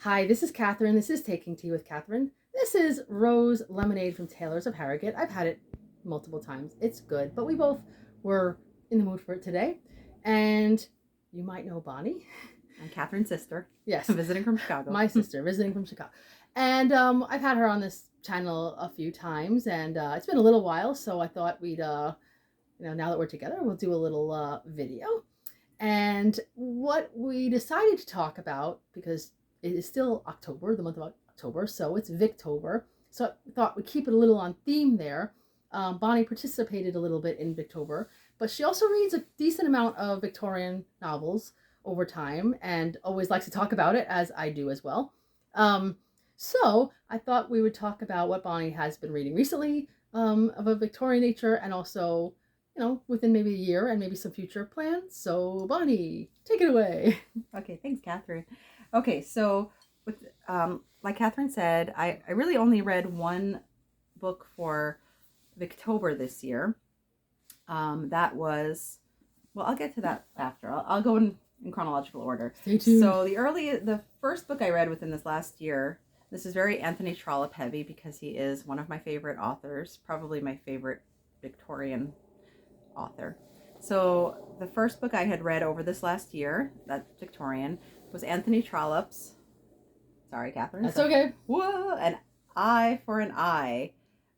Hi, this is Catherine. This is Taking Tea with Catherine. This is Rose Lemonade from Taylor's of Harrogate. I've had it multiple times. It's good, but we both were in the mood for it today. And you might know Bonnie. I'm Catherine's sister. Yes. Visiting from Chicago. My sister, visiting from Chicago. And I've had her on this channel a few times, and it's been a little while, so I thought we'd, now that we're together, we'll do a little video. And what we decided to talk about, because it is still October, the month of October, so it's Victober. So I thought we'd keep it a little on theme there. Bonnie participated a little bit in Victober, but she also reads a decent amount of Victorian novels over time and always likes to talk about it, as I do as well. So I thought we would talk about what Bonnie has been reading recently of a Victorian nature, and also, within maybe a year and maybe some future plans. So Bonnie, take it away. Okay, thanks, Catherine. Okay, so with like Catherine said, I really only read one book for Victober this year. That was, well, I'll get to that after. I'll go in chronological order. Stay tuned. So the first book I read within this last year, this is very Anthony Trollope heavy because he is one of my favorite authors, probably my favorite Victorian author. So the first book I had read over this last year, that's Victorian, was Anthony Trollope's, sorry, Catherine. That's okay. Whoa, An Eye for an Eye.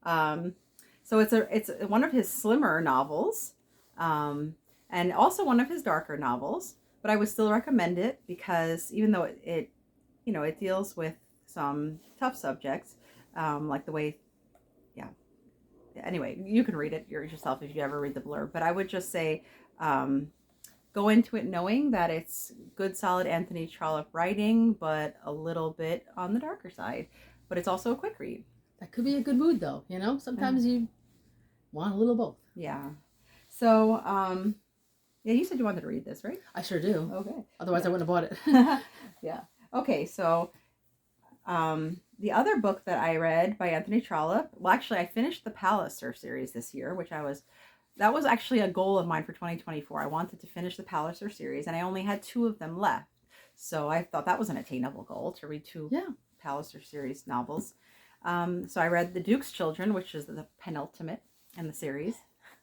So it's one of his slimmer novels, and also one of his darker novels. But I would still recommend it because even though it deals with some tough subjects, like the way, yeah. Anyway, you can read it yourself if you ever read the blurb. But I would just say, go into it knowing that it's good, solid Anthony Trollope writing, but a little bit on the darker side. But it's also a quick read. That could be a good mood, though. Sometimes you want a little both. Yeah. So, yeah, you said you wanted to read this, right? I sure do. Okay. Otherwise, I wouldn't have bought it. Yeah. Okay, so the other book that I read by Anthony Trollope, well, actually, I finished the Palliser series this year, that was actually a goal of mine for 2024. I wanted to finish the Palliser series, and I only had 2 of them left. So I thought that was an attainable goal, to read 2 Palliser series novels. So I read The Duke's Children, which is the penultimate in the series.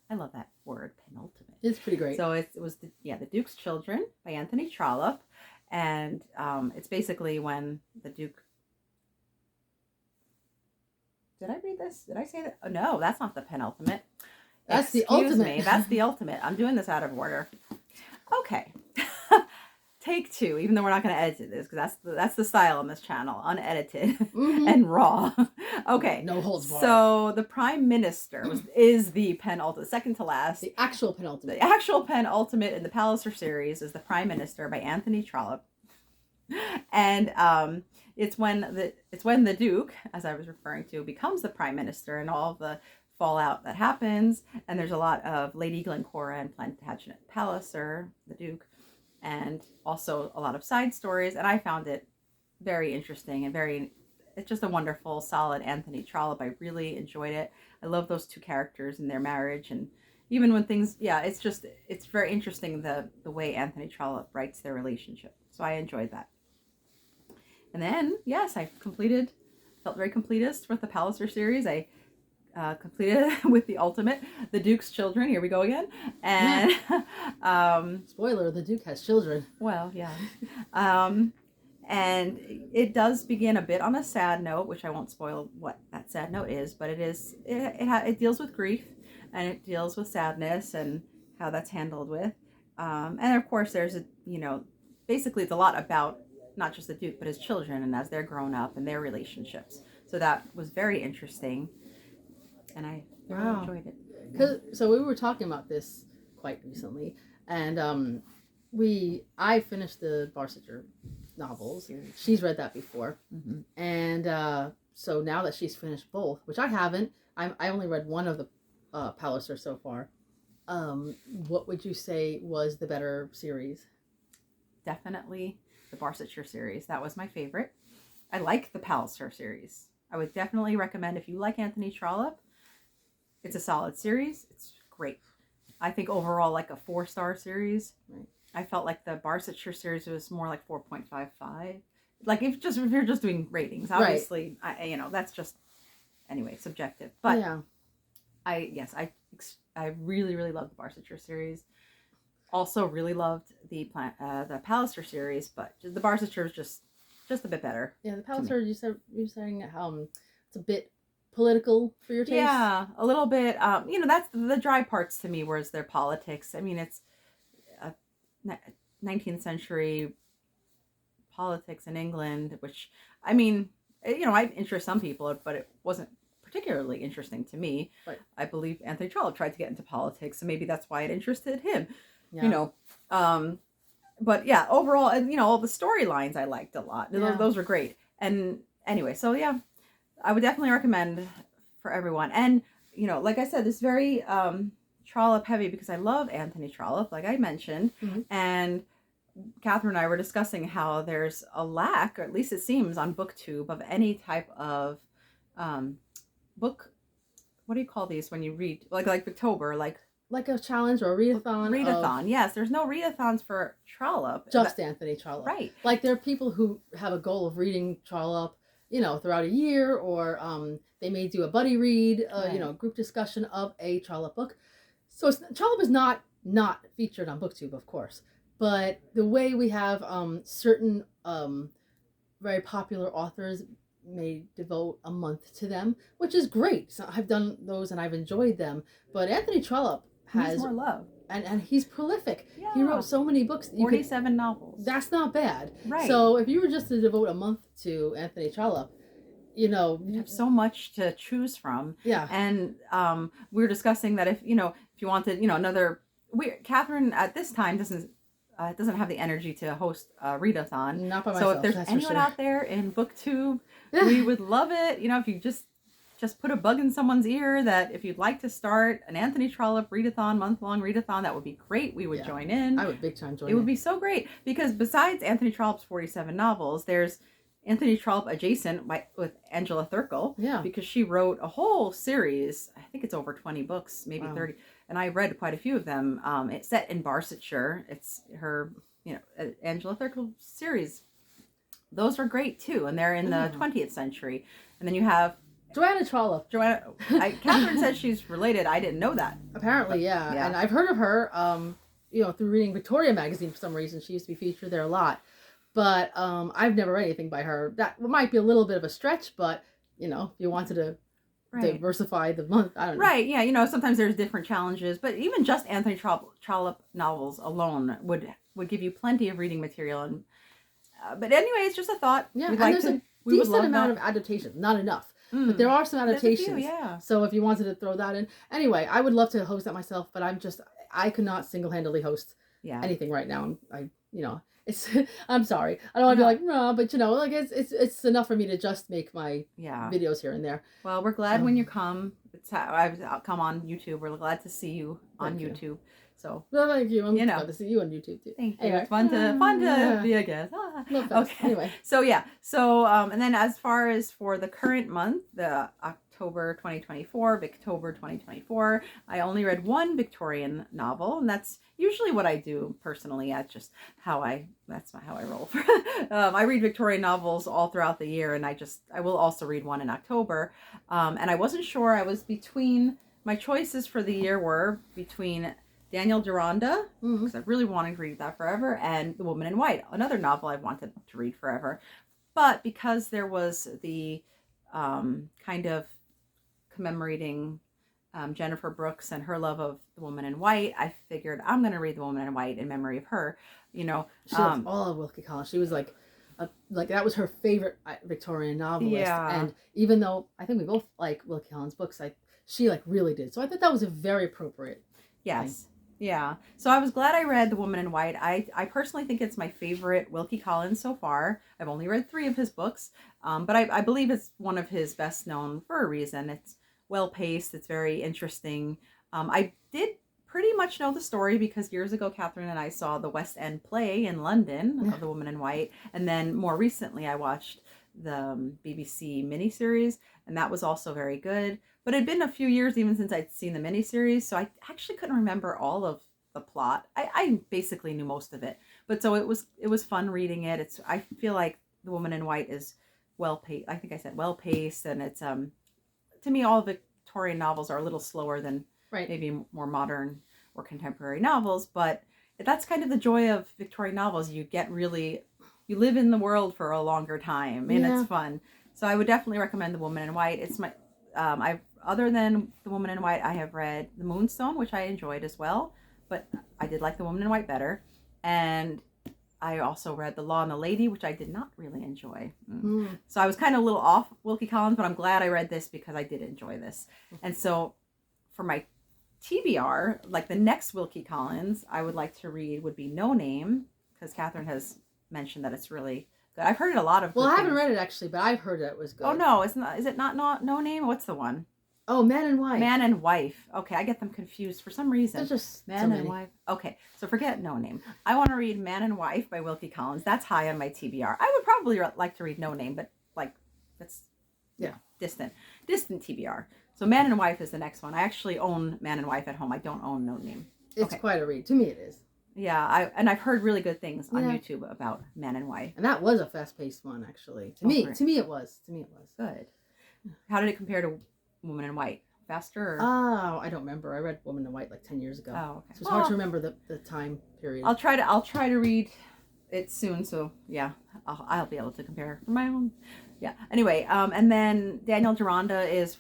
I love that word, penultimate. It's pretty great. So it was The Duke's Children by Anthony Trollope. And it's basically when the Duke... Did I read this? Did I say that? Oh, no, that's not the penultimate. That's the ultimate. Me. That's the ultimate. I'm doing this out of order. Okay. Take 2, even though we're not going to edit this, because that's the style on this channel, unedited and raw. Okay. No holds barred. So the Prime Minister is the penultimate, second to last. The actual penultimate. The actual penultimate in the Palliser series is the Prime Minister by Anthony Trollope. And it's when the Duke, as I was referring to, becomes the Prime Minister, and all of the fallout that happens, and there's a lot of Lady Glencora and Plantagenet Palliser, the Duke, and also a lot of side stories, and I found it very interesting and it's just a wonderful, solid Anthony Trollope. I really enjoyed it. I love those 2 characters and their marriage, and even when things, it's very interesting the way Anthony Trollope writes their relationship. So I enjoyed that. And then, yes, felt very completist with the Palliser series. I completed with the ultimate, The Duke's Children. Here we go again. And spoiler, the Duke has children. Well, yeah. And it does begin a bit on a sad note, which I won't spoil what that sad note is, but it deals with grief, and it deals with sadness and how that's handled with. And of course, there's basically it's a lot about not just the Duke, but his children, and as they're grown up and their relationships. So that was very interesting. And I really enjoyed it. So we were talking about this quite recently, and I finished the Barsetshire novels. She's read that before, and so now that she's finished both, which I haven't, I only read one of the Palliser so far. What would you say was the better series? Definitely the Barsetshire series. That was my favorite. I like the Palliser series. I would definitely recommend, if you like Anthony Trollope, it's a solid series. It's great. I think overall like a 4-star series. Right. I felt like the Barsetshire series was more like 4.55. like if you're just doing ratings, obviously, that's just anyway subjective. But yeah. I really really love the Barsetshire series. Also really loved the Palliser series, but the Barsetshire is just a bit better. Yeah, the Palliser, you're saying it's a bit political for your taste. Yeah, a little bit. That's the dry parts to me, whereas their politics. I mean, it's 19th century politics in England, which I mean, I interest some people, but it wasn't particularly interesting to me. Right. I believe Anthony Trollope tried to get into politics, so maybe that's why it interested him. Yeah. But yeah, overall, and all the storylines I liked a lot. Yeah. Those were great. And anyway, so yeah, I would definitely recommend for everyone. And like I said, this very Trollope heavy because I love Anthony Trollope, like I mentioned, and Catherine and I were discussing how there's a lack, or at least it seems on BookTube, of any type of book. What do you call these when you read like Victober, like a challenge or a readathon? Readathon, yes. There's no readathons for Trollope. Just Anthony Trollope. Right. Like there are people who have a goal of reading Trollope, throughout a year, or they may do a buddy read, group discussion of a Trollope book. So Trollope is not featured on BookTube, of course. But the way we have certain very popular authors may devote a month to them, which is great. So I've done those and I've enjoyed them. But Anthony Trollope has more love, and he's prolific. Yeah. He wrote so many books. 47 novels. That's not bad. Right. So if you were just to devote a month to Anthony Trollope, you have so much to choose from. Yeah. And we were discussing that if you wanted another. Catherine at this time doesn't have the energy to host a readathon. Not by so myself. If there's anyone out there in BookTube, we would love it. If you just put a bug in someone's ear that if you'd like to start an Anthony Trollope readathon, month-long readathon, that would be great. We would join in. I would big time join in. It would be so great because besides Anthony Trollope's 47 novels, there's Anthony Trollope adjacent with Angela Thirkell. Yeah. Because she wrote a whole series. I think it's over 20 books, maybe 30. And I read quite a few of them. It's set in Barsetshire. It's her, Angela Thirkell series. Those are great too. And they're in the 20th century. And then you have Joanna Trollope. Catherine says she's related. I didn't know that. Apparently, yeah. And I've heard of her, through reading Victorian magazine for some reason. She used to be featured there a lot. But I've never read anything by her. That might be a little bit of a stretch, but, if you wanted to diversify the month, I don't know. Right, yeah. Sometimes there's different challenges. But even just Anthony Trollope novels alone would give you plenty of reading material. And but anyway, it's just a thought. Yeah, and there's a decent amount of adaptations. Not enough. But there are some adaptations. There's a few, yeah. So if you wanted to throw that in. Anyway, I would love to host that myself, but I could not single-handedly host anything right now. I'm sorry. I don't want to be like, no, but it's enough for me to just make my videos here and there. Well, we're glad when you come. I've come on YouTube. We're glad to see you on YouTube. So well, thank you. I'm glad to see you on YouTube too. Thank you. Anyway. It's fun to be a guest. Okay. Anyway. So and then as far as for the current month, the October 2024, Victober 2024, I only read one Victorian novel, and that's usually what I do personally. That's just how I roll. I read Victorian novels all throughout the year, and I will also read one in October. And I wasn't sure. I was between, my choices for the year were between Daniel Deronda, because I really wanted to read that forever, and The Woman in White, another novel I wanted to read forever. But because there was the kind of commemorating Jennifer Brooks and her love of The Woman in White, I figured I'm going to read The Woman in White in memory of her. She loved all of Wilkie Collins. She was like that was her favorite Victorian novelist. Yeah. And even though I think we both like Wilkie Collins books, she really did. So I thought that was a very appropriate. Yes. Thing. Yeah. So I was glad I read The Woman in White. I personally think it's my favorite Wilkie Collins so far. I've only read 3 of his books, but I believe it's one of his best known for a reason. It's well paced. It's very interesting. I did pretty much know the story because years ago, Catherine and I saw the West End play in London of The Woman in White. And then more recently, I watched the BBC miniseries, and that was also very good. But it had been a few years even since I'd seen the miniseries, so I actually couldn't remember all of the plot. I basically knew most of it, but so it was fun reading it. I feel like The Woman in White is well paced. I think I said well paced, and it's to me all Victorian novels are a little slower than Right. maybe more modern or contemporary novels, but that's kind of the joy of Victorian novels. You live in the world for a longer time, and Yeah. it's fun. So I would definitely recommend The Woman in White. It's my I've other than The Woman in White, I have read The Moonstone, which I enjoyed as well, but I did like The Woman in White better. And I also read The Law and the Lady, which I did not really enjoy. So I was kind of a little off Wilkie Collins, but I'm glad I read this because I did enjoy this. And so for my TBR, like the next Wilkie Collins I would like to read would be No Name, because Catherine has mentioned that it's really good. I've heard a lot of Well, good I haven't things. read it actually, but I've heard that it was good. Oh no, it's not. Is it not No Name? What's the one? Oh, Man and Wife. Man and Wife. Okay, I get them confused for some reason. There's just Man so and many. Wife. Okay, so forget No Name. I want to read Man and Wife by Wilkie Collins. That's high on my TBR. I would probably like to read No Name, but like that's distant TBR. So Man and Wife is the next one. I actually own Man and Wife at home. I don't own No Name. It's quite a read. To me, it is. Yeah, I've heard really good things on YouTube about Man and Wife. And that was a fast-paced one, actually. To me, it was. Good. How did it compare to Woman in White? Faster? Or? Oh, I don't remember. I read Woman in White like 10 years ago. Oh, okay. So it's hard to remember the time period. I'll try to read it soon. So yeah, I'll be able to compare for my own. Yeah. Anyway, and then Daniel Deronda is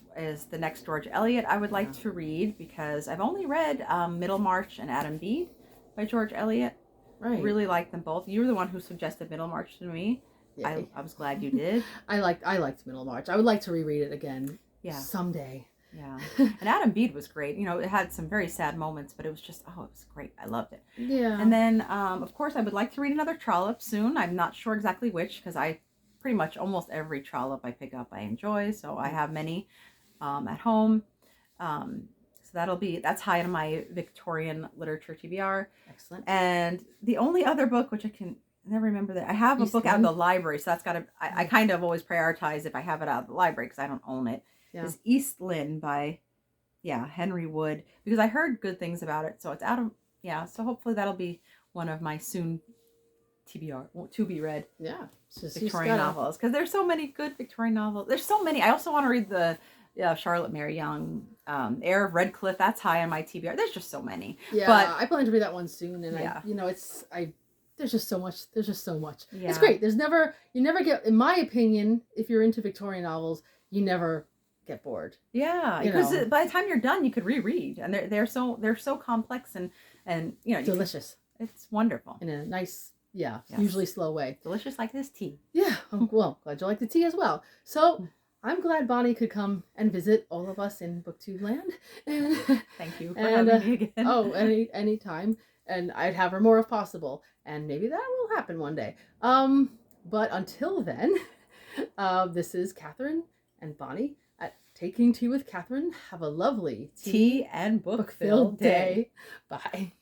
the next George Eliot I would like to read, because I've only read Middlemarch and Adam Bede by George Eliot. Right. I really like them both. You were the one who suggested Middlemarch to me. I was glad you did. I liked Middlemarch. I would like to reread it again. Yeah. Someday. Yeah. And Adam Bede was great. You know, it had some very sad moments, but it was just, it was great. I loved it. Yeah. And then, of course, I would like to read another Trollope soon. I'm not sure exactly which, because I pretty much almost every Trollope I pick up I enjoy. So I have many at home. So that's high on my Victorian literature TBR. Excellent. And the only other book, which I can never remember, that I have a book out of the library, so that's got to, I kind of always prioritize if I have it out of the library because I don't own it. Is East Lynne by Henry Wood, because I heard good things about it. So it's out of, so hopefully that'll be one of my soon TBR to be read Victorian novels, because there's so many good Victorian novels. There's so many. I also want to read the Charlotte Mary Young, Heir of Redcliffe. That's high on my TBR. There's just so many. Yeah, but I plan to read that one soon, and there's just so much. Yeah. It's great. You never get, in my opinion, if you're into Victorian novels, you never get bored. Yeah, because by the time you're done, you could reread, and they're so complex and delicious. It's wonderful in a nice, usually slow way. Delicious like this tea. Yeah. Well, glad you like the tea as well. So I'm glad Bonnie could come and visit all of us in BookTube land. And thank you for having me again. Oh, any time. And I'd have her more if possible. And maybe that will happen one day. But until then, this is Catherine and Bonnie at Taking Tea with Catherine. Have a lovely tea and book-filled day. Bye.